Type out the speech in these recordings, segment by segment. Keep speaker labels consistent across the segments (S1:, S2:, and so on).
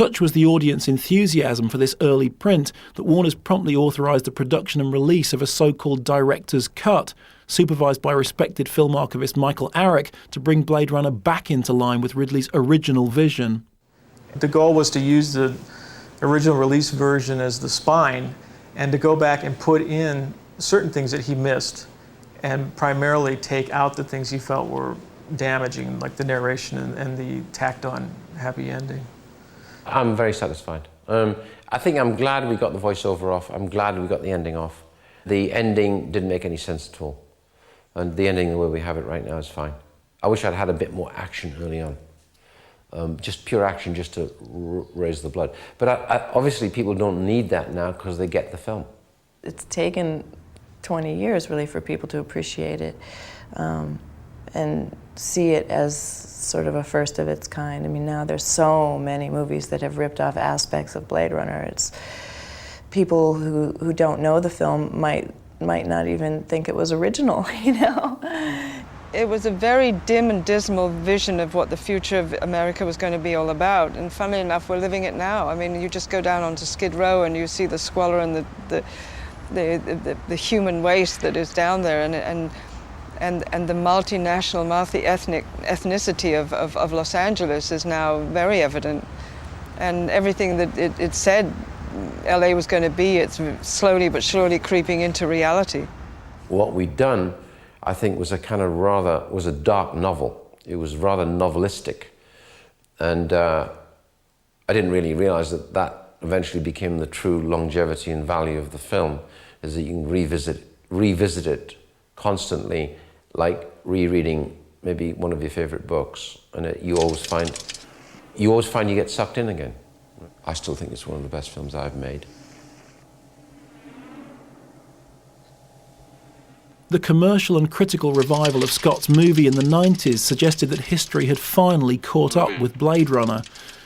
S1: Such was the audience enthusiasm for this early print that Warner's promptly authorised the production and release of a so-called director's cut, supervised by respected film archivist Michael Arick, to bring Blade Runner back into line with Ridley's original vision.
S2: The goal was to use the original release version as the spine and to go back and put in certain things that he missed and primarily take out the things he felt were damaging, like the narration and the tacked-on happy ending.
S3: I'm very satisfied. I think I'm glad we got the voiceover off. I'm glad we got the ending off. The ending didn't make any sense at all. And the ending, the way we have it right now, is fine. I wish I'd had a bit more action early on. Just pure action, just to raise the blood. But obviously people don't need that now because they get the film.
S4: It's taken 20 years, really, for people to appreciate it and see it as sort of a first of its kind. I mean, now there's so many movies that have ripped off aspects of Blade Runner. It's people who don't know the film might not even think it was original, you know?
S5: It was a very dim and dismal vision of what the future of America was going to be all about. And funnily enough, we're living it now. I mean, you just go down onto Skid Row and you see the squalor and the human waste that is down there, and the multinational, multi-ethnic ethnicity of Los Angeles is now very evident. And everything that it said LA was going to be, it's slowly but surely creeping into reality.
S3: What we'd done, I think, was a dark novel. It was rather novelistic. And I didn't really realize that eventually became the true longevity and value of the film, is that you can revisit it constantly, like rereading maybe one of your favorite books, and you always find you get sucked in again. I still think it's one of the best films I've made.
S1: The commercial and critical revival of Scott's movie in the 90s suggested that history had finally caught up with Blade Runner.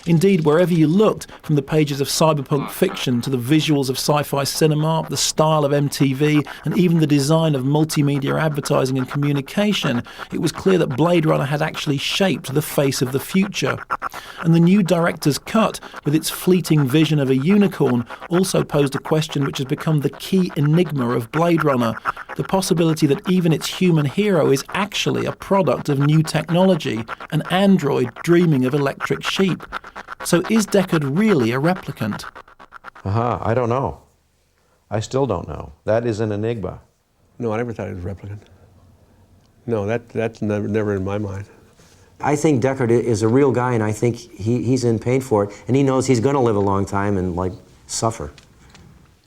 S1: Indeed, wherever you looked, from the pages of cyberpunk fiction to the visuals of sci-fi cinema, the style of MTV, and even the design of multimedia advertising and communication, it was clear that Blade Runner had actually shaped the face of the future. And the new director's cut, with its fleeting vision of a unicorn, also posed a question which has become the key enigma of Blade Runner: the possibility that even its human hero is actually a product of new technology, an android dreaming of electric sheep. So is Deckard really a replicant?
S6: I don't know. I still don't know. That is an enigma.
S7: No, I never thought he was a replicant. No, that's never in my mind.
S8: I think Deckard is a real guy, and I think he's in pain for it, and he knows he's going to live a long time and, like, suffer.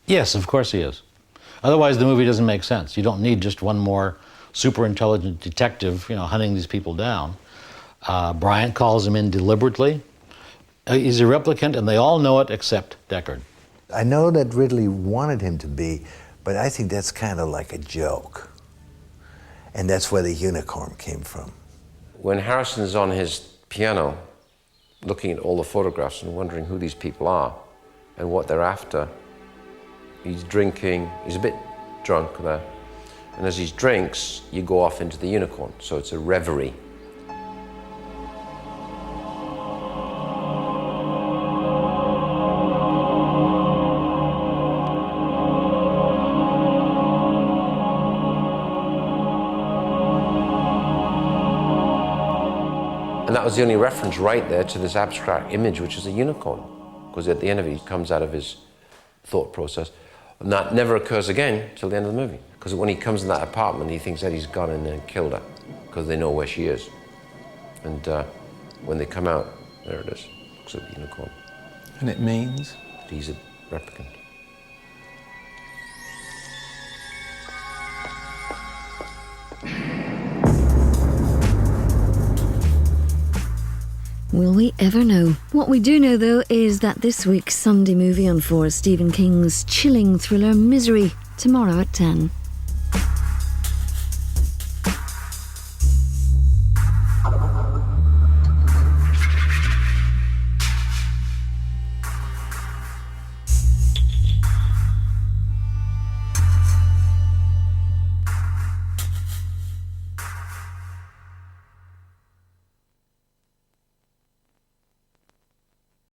S9: Yes, of course he is. Otherwise, the movie doesn't make sense. You don't need just one more super intelligent detective, hunting these people down. Bryant calls him in deliberately. He's a replicant, and they all know it except Deckard.
S10: I know that Ridley wanted him to be, but I think that's kind of like a joke. And that's where the unicorn came from.
S3: When Harrison's on his piano, looking at all the photographs and wondering who these people are and what they're after, he's drinking, he's a bit drunk there. And as he drinks, you go off into the unicorn, so it's a reverie. And that was the only reference right there to this abstract image, which is a unicorn. Because at the end of it, he comes out of his thought process. And that never occurs again till the end of the movie. Because when he comes in that apartment, he thinks Eddie's gone in there and killed her, because they know where she is. And when they come out, there it is. Looks like the unicorn.
S1: And it means?
S3: That he's a replicant.
S11: Will we ever know? What we do know, though, is that this week's Sunday movie on 4 is Stephen King's chilling thriller Misery, tomorrow at 10.